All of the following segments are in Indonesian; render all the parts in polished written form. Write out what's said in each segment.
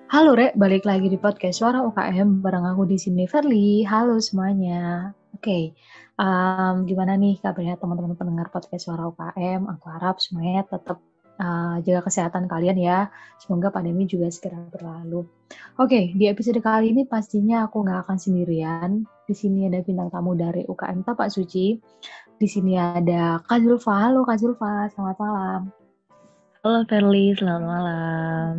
Halo Rek, balik lagi di podcast Suara UKM bareng aku di sini Verly. Halo semuanya. Oke, gimana nih kabarnya teman-teman pendengar podcast Suara UKM? Aku harap semuanya tetap jaga kesehatan kalian ya. Semoga pandemi juga segera berlalu. Oke, di episode kali ini pastinya aku nggak akan sendirian. Di sini ada bintang tamu dari UKM Tapak Suci. Di sini ada Kak Zulfa. Halo Kak Zulfa, selamat malam. Halo Ferly, selamat malam.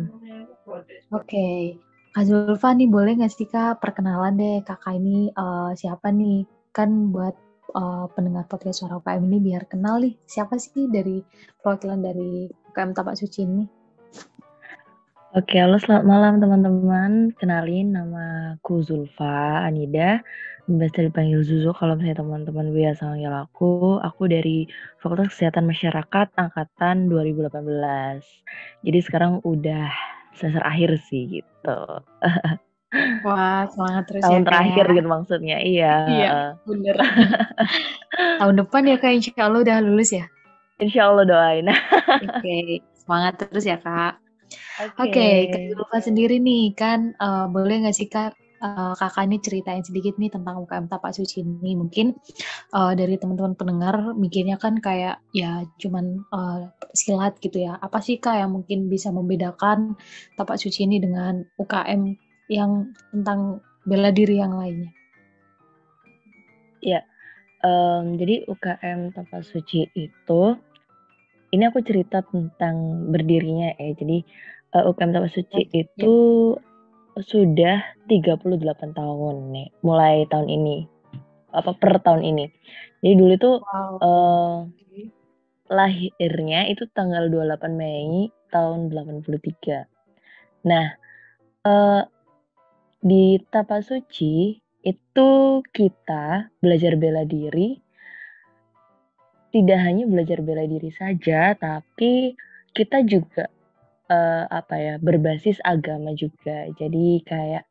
Oke, Kak Zulfa nih boleh nggak sih Kak perkenalan deh kakak ini siapa nih? Kan buat pendengar podcast Suara UKM ini biar kenal nih siapa sih dari perwakilan dari UKM Tapak Suci ini? Oke, halo selamat malam teman-teman. Kenalin nama aku Zulfa Anida. Biasa dipanggil Zuzu kalau misalnya teman-teman biasa manggil aku dari Fakultas Kesehatan Masyarakat Angkatan 2018. Jadi sekarang udah semester akhir sih gitu. Wah, semangat terus ya Tahun Kak ya. terakhir gitu maksudnya, iya. Iya, bener. Tahun depan ya Kak, insya Allah udah lulus ya. Insya Allah doain. Oke, semangat terus ya Kak. Oke. Oke, Kak Zulfa sendiri nih kan boleh nggak sih Kak kakak ini ceritain sedikit nih tentang UKM Tapak Suci ini mungkin dari teman-teman pendengar mikirnya kan kayak ya cuman silat gitu ya. Apa sih Kak yang mungkin bisa membedakan Tapak Suci ini dengan UKM yang tentang bela diri yang lainnya? Ya, jadi UKM Tapak Suci itu ini aku cerita tentang berdirinya ya. Jadi UKM Tapak Suci Oke, ya. itu sudah 38 tahun nih, mulai tahun ini, apa per tahun ini. Jadi dulu itu Wow. eh, Oke. lahirnya itu tanggal 28 Mei tahun 83. Nah, eh, di Tapak Suci itu kita belajar bela diri, tidak hanya belajar bela diri saja, tapi kita juga apa ya, berbasis agama juga. Jadi kayak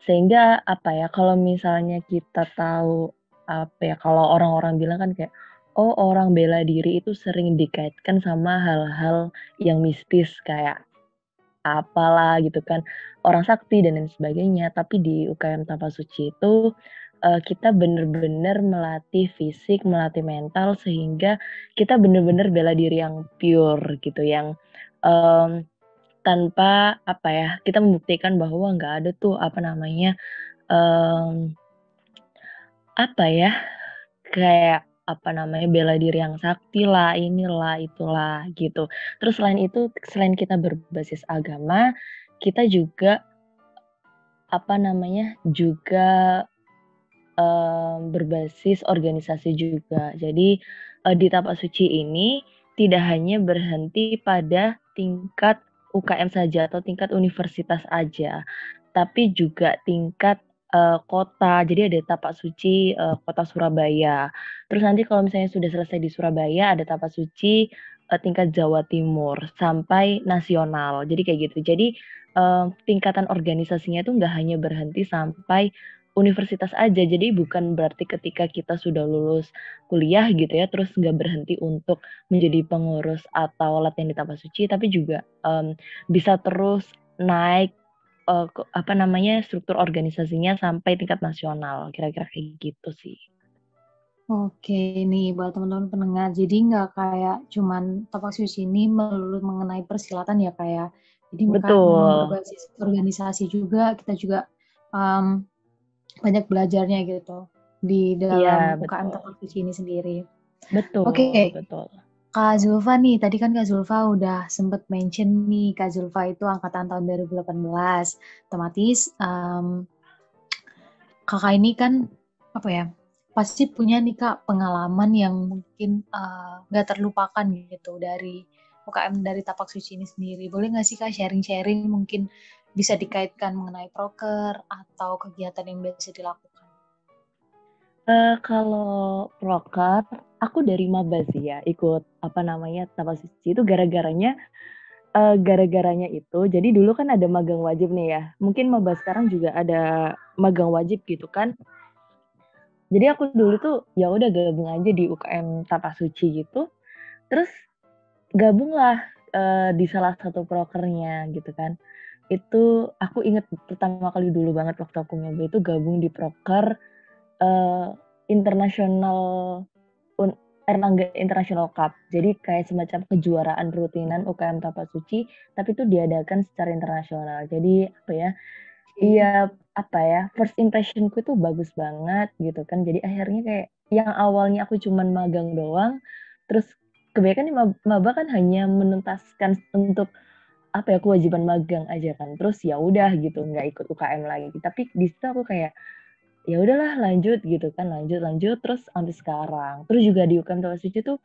sehingga apa ya, kalau misalnya kita tahu apa ya, kalau orang-orang bilang kan kayak, oh orang bela diri itu sering dikaitkan sama hal-hal yang mistis kayak apalah gitu kan, orang sakti dan lain sebagainya. Tapi di UKM Tapak Suci itu kita bener-bener melatih fisik, melatih mental sehingga kita bener-bener bela diri yang pure gitu, yang em, tanpa apa ya, kita membuktikan bahwa nggak ada tuh apa namanya, mmm, apa ya, kayak apa namanya, bela diri yang sakti lah, inilah, itulah, gitu. Terus selain itu, selain kita berbasis agama, kita juga apa namanya, juga berbasis organisasi juga. Jadi, di Tapak Suci ini tidak hanya berhenti pada tingkat UKM saja atau tingkat universitas aja, tapi juga tingkat, kota. Jadi ada Tapak Suci, Kota Surabaya. Terus nanti kalau misalnya sudah selesai di Surabaya, ada Tapak Suci, tingkat Jawa Timur sampai nasional. Jadi kayak gitu. Jadi, tingkatan organisasinya itu nggak hanya berhenti sampai universitas aja, jadi bukan berarti ketika kita sudah lulus kuliah gitu ya, terus nggak berhenti untuk menjadi pengurus atau latihan di Tapak Suci, tapi juga bisa terus naik apa namanya, struktur organisasinya sampai tingkat nasional, kira-kira kayak gitu sih. Oke, nih buat teman-teman pendengar, jadi nggak kayak cuman Tapak Suci ini melulu mengenai persilatan ya kayak, jadi mereka memang Betul, berbasis organisasi juga, kita juga um, banyak belajarnya gitu di iya dalam UKM betul, Tapak Suci ini sendiri. Oke, betul, betul. Kak Zulfa nih, tadi kan Kak Zulfa udah sempet mention nih, Kak Zulfa itu angkatan tahun 2018, otomatis kakak ini kan apa ya pasti punya nih kak pengalaman yang mungkin nggak terlupakan gitu dari UKM dari Tapak Suci ini sendiri. Boleh nggak sih kak sharing-sharing mungkin bisa dikaitkan mengenai proker atau kegiatan yang biasa dilakukan? Kalau proker, aku dari maba sih ya, ikut apa namanya, Tapak Suci itu gara-garanya itu, jadi dulu kan ada magang wajib nih ya, mungkin maba sekarang juga ada magang wajib gitu kan. Jadi aku dulu tuh ya udah gabung aja di UKM Tapak Suci gitu, terus gabunglah di salah satu prokernya gitu kan. itu aku inget pertama kali dulu banget waktu aku nyoba itu gabung di proker internasional Erlangga International Cup. Jadi kayak semacam kejuaraan rutinan UKM Tapasuci, tapi itu diadakan secara internasional. Jadi apa ya? Oke. Iya, apa ya? First impressionku itu bagus banget gitu kan. Jadi akhirnya kayak yang awalnya aku cuman magang doang, terus kebanyakan di maba kan hanya menuntaskan untuk apa ya, kewajiban magang aja kan. Terus ya udah gitu, nggak ikut UKM lagi. Tapi di situ aku kayak ya udahlah lanjut gitu kan, lanjut terus sampai sekarang. Terus juga di UKM Tapasuci tuh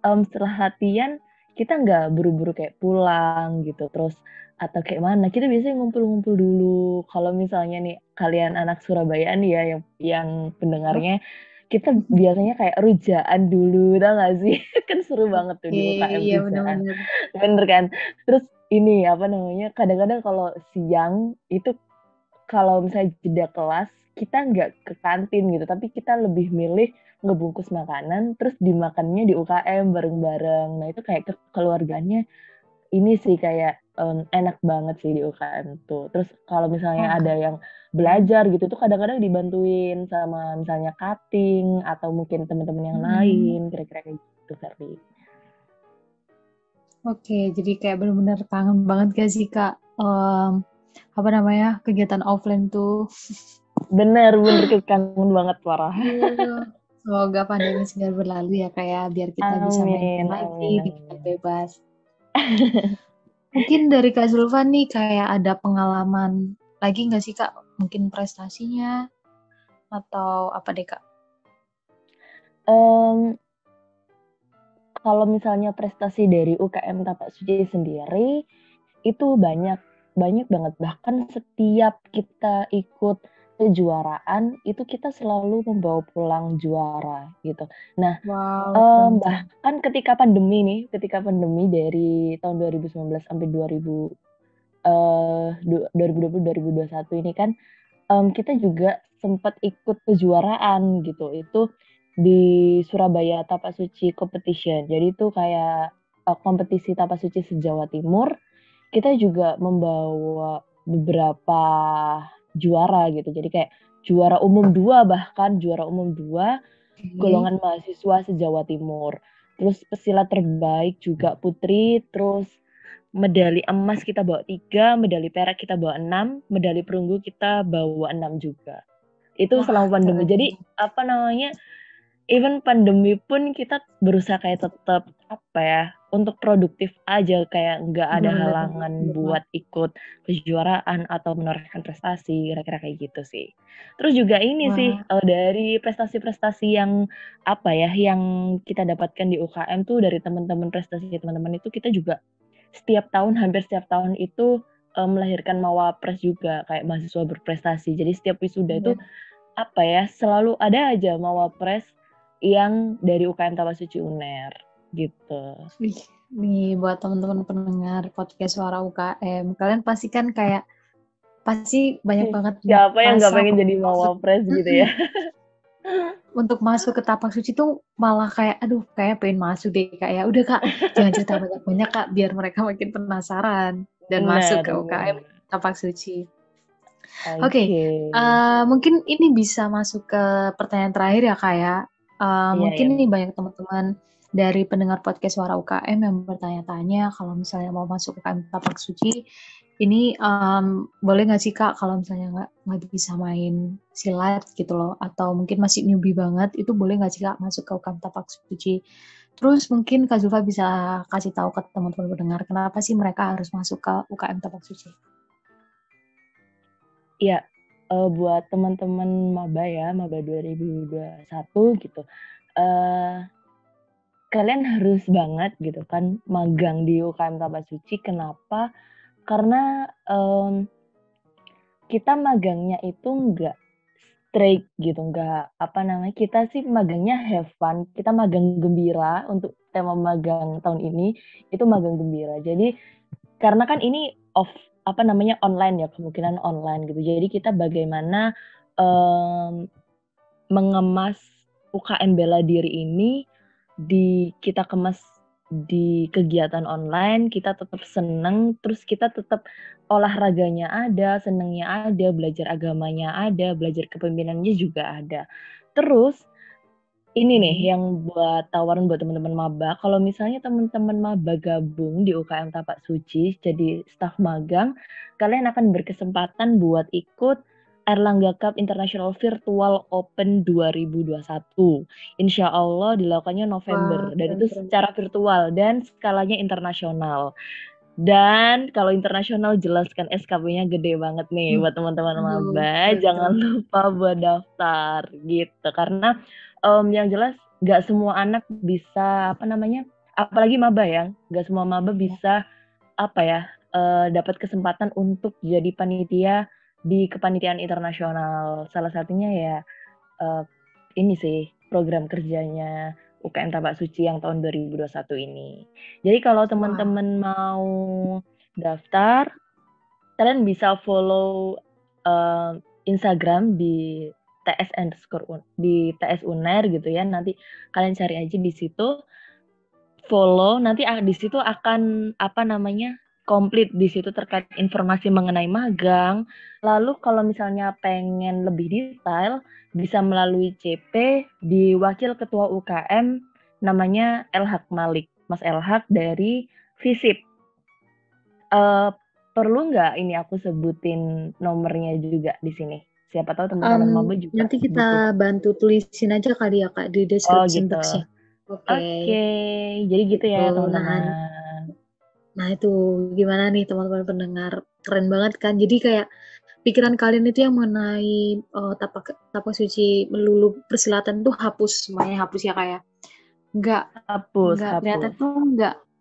setelah latihan kita nggak buru-buru kayak pulang gitu, terus atau kayak mana, kita biasanya ngumpul-ngumpul dulu. Kalau misalnya nih kalian anak Surabaya nih ya yang pendengarnya, kita biasanya kayak rujaan dulu, tau nggak sih? Kan seru banget tuh Oke, di UKM iya rujaan, benar-benar. bener kan? Terus ini, apa namanya, kadang-kadang kalau siang itu kalau misalnya jeda kelas, kita nggak ke kantin gitu, tapi kita lebih milih ngebungkus makanan, terus dimakannya di UKM bareng-bareng. Nah, itu kayak kekeluargaannya ini sih kayak, enak banget sih di UKM tuh. Terus kalau misalnya Oke. ada yang belajar gitu tuh kadang-kadang dibantuin sama misalnya cutting atau mungkin teman-teman yang Mm. lain, kira-kira kayak gitu, Ferly. Oke, jadi kayak benar-benar kangen banget gak sih Kak? Apa namanya, kegiatan offline tuh. Bener bener, kangen banget, parah. Iya. Semoga pandemi segera berlalu ya Kak ya, biar kita bisa main-main Amin lagi amin di tempat amin. bebas. Mungkin dari Kak Zulfa nih kayak ada pengalaman lagi nggak sih Kak? Mungkin prestasinya atau apa deh Kak? Mmm, Kalau misalnya prestasi dari UKM Tapasuci sendiri, itu banyak banyak banget. Bahkan setiap kita ikut kejuaraan, itu kita selalu membawa pulang juara, gitu. Nah, Wow, keren-keren. bahkan ketika pandemi dari tahun 2019 sampai 2020, 2021 ini kan, kita juga sempat ikut kejuaraan gitu, itu di Surabaya Tapasuci Competition. Jadi itu kayak, kompetisi Tapasuci se-Jawa Timur, kita juga membawa beberapa juara gitu. Jadi kayak juara umum 2 bahkan juara umum 2 Oke. golongan mahasiswa se-Jawa Timur. Terus pesilat terbaik juga putri, terus medali emas kita bawa 3, medali perak kita bawa 6, medali perunggu kita bawa 6 juga. Itu Wah, selama pandemi. keren. Jadi, apa namanya, even pandemi pun kita berusaha kayak tetap, apa ya, untuk produktif aja, kayak nggak ada Bener-bener, halangan bener banget. buat ikut kejuaraan atau menorehkan prestasi, kira-kira kayak gitu sih. Terus juga ini sih, Wah, dari prestasi-prestasi yang, apa ya, yang kita dapatkan di UKM tuh dari teman-teman, prestasi teman-teman itu kita juga setiap tahun, hampir setiap tahun itu, melahirkan mawapres juga, kayak mahasiswa berprestasi. Jadi setiap wisuda itu, iya. apa ya, selalu ada aja mawapres yang dari UKM Tapasuci UNER, gitu. Wih, nih buat teman-teman pendengar podcast Suara UKM, kalian pasti kan kayak pasti banyak banget nih Siapa yang nggak rasa pengen jadi masuk mawapres gitu ya? mm-mm, untuk masuk ke tapak suci tuh malah kayak aduh kayak pengen masuk deh Kak ya. Udah Kak, jangan cerita banyak-banyak Kak biar mereka makin penasaran dan masuk Bener ke UKM bener. tapak suci. Oke, Oke. mungkin ini bisa masuk ke pertanyaan terakhir ya Kak ya. Iya Mungkin iya. nih banyak teman-teman dari pendengar podcast Suara UKM yang bertanya-tanya kalau misalnya mau masuk UKM Tapak Suci, ini boleh nggak sih Kak kalau misalnya nggak bisa main silat gitu loh, atau mungkin masih newbie banget, itu boleh nggak sih Kak masuk ke UKM Tapak Suci? Terus mungkin Kak Zulfa bisa kasih tahu ke teman-teman pendengar kenapa sih mereka harus masuk ke UKM Tapak Suci? Iya, buat teman-teman maba ya, maba 2021 gitu, eee, kalian harus banget gitu kan magang di UKM Tapasuci. Kenapa? Karena, kita magangnya itu nggak straight gitu, nggak apa namanya, kita sih magangnya have fun, kita magang gembira untuk tema magang tahun ini, itu magang gembira. Jadi karena kan ini apa namanya, online ya, kemungkinan online gitu. Jadi kita bagaimana, mmm, mengemas UKM bela diri ini kita kemas di kegiatan online kita tetap seneng, terus kita tetap olahraganya ada, senengnya ada, belajar agamanya ada, belajar kepemimpinannya juga ada. Terus ini nih yang buat tawaran buat teman-teman maba, kalau misalnya teman-teman maba gabung di UKM Tapak Suci jadi staf magang, kalian akan berkesempatan buat ikut Erlangga Cup International Virtual Open 2021. Insya Allah dilakukannya November, Wah, dan itu keren-keren. secara virtual dan skalanya internasional. Dan kalau internasional jelaskan SKP-nya gede banget nih buat teman-teman Aduh, maba. Jangan keren-keren. lupa buat daftar gitu. Karena yang jelas nggak semua anak bisa apa namanya, apalagi maba ya, nggak semua maba Ya. bisa apa ya, dapat kesempatan untuk jadi panitia di kepanitiaan internasional. Salah satunya ya eh, ini sih program kerjanya UKM Tabak Suci yang tahun 2021 ini. Jadi kalau Wah, teman-teman mau daftar, kalian bisa follow eh, Instagram di TS underscore di TS Uner gitu ya. Nanti kalian cari aja di situ, follow. Nanti di situ akan apa namanya, komplit di situ terkait informasi mengenai magang. Lalu kalau misalnya pengen lebih detail, bisa melalui CP di Wakil Ketua UKM namanya Elhak Malik, Mas Elhak dari FISIP. Eh, perlu nggak ini aku sebutin nomornya juga di sini? Siapa tahu Em, teman-teman maba juga nanti kita butuh. bantu tulisin aja kali ya Kak di Oh description gitu. box-nya. Oke, Oke, jadi gitu ya gitu. Nah, teman-teman. nah itu gimana nih teman-teman pendengar? Keren banget kan? Jadi kayak pikiran kalian itu yang mengenai tapak tapak suci melulu persilatan tuh hapus semuanya hapus ya kayak. Nggak Hapus, nggak ternyata hapus. tuh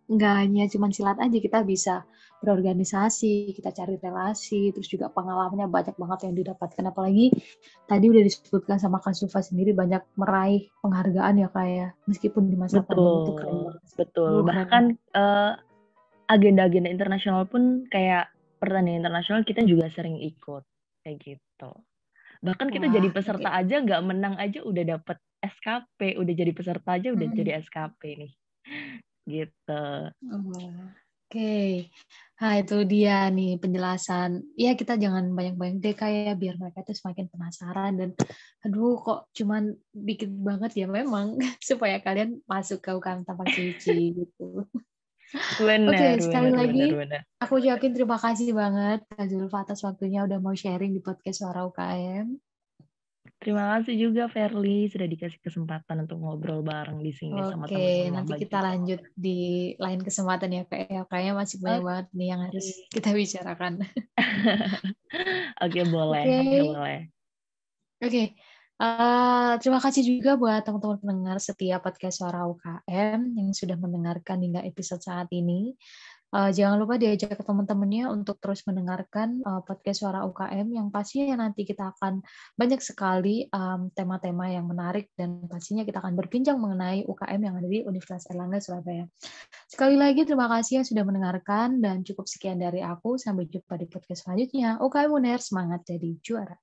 nggak hanya cuman silat aja, kita bisa berorganisasi, kita cari relasi, terus juga pengalamannya banyak banget yang didapatkan. Apalagi tadi udah disebutkan sama Kak Sufa sendiri banyak meraih penghargaan ya kayak meskipun di masa pandemi itu keren Betul, banget sih. betul. Keren Bahkan banget. agenda-agenda internasional pun kayak pertandingan internasional kita juga sering ikut. Kayak gitu. Bahkan kita jadi Wah, oke. peserta aja nggak menang aja udah dapet SKP, udah jadi peserta aja udah Mm-mm. jadi SKP nih. Gitu. Oh, oke. Nah, itu dia nih penjelasan. Ya, kita jangan banyak-banyak deh kayak biar mereka tuh semakin penasaran dan aduh kok cuman dikit banget ya memang supaya kalian masuk ke UKM Tapak Suci gitu. Oke, Benar, sekali benar, lagi benar, benar. aku ucapin terima kasih banget Kak Zulfa atas waktunya udah mau sharing di podcast Suara UKM. Terima kasih juga Verly sudah dikasih kesempatan untuk ngobrol bareng di sini sama Oke, teman-teman nanti maba kita juga. lanjut di lain kesempatan ya Kak. Ya, kayaknya masih banyak banget nih yang harus Oke. kita bicarakan. Oke, boleh, Oke. oke, boleh. Oke, terima kasih juga buat teman-teman pendengar setia podcast Suara UKM yang sudah mendengarkan hingga episode saat ini. Jangan lupa diajak ke teman-temannya untuk terus mendengarkan podcast Suara UKM yang pastinya nanti kita akan banyak sekali tema-tema yang menarik dan pastinya kita akan berbincang mengenai UKM yang ada di Universitas Erlangga Surabaya. Sekali lagi terima kasih yang sudah mendengarkan dan cukup sekian dari aku. Sampai jumpa di podcast selanjutnya. UKM UNER, semangat jadi juara.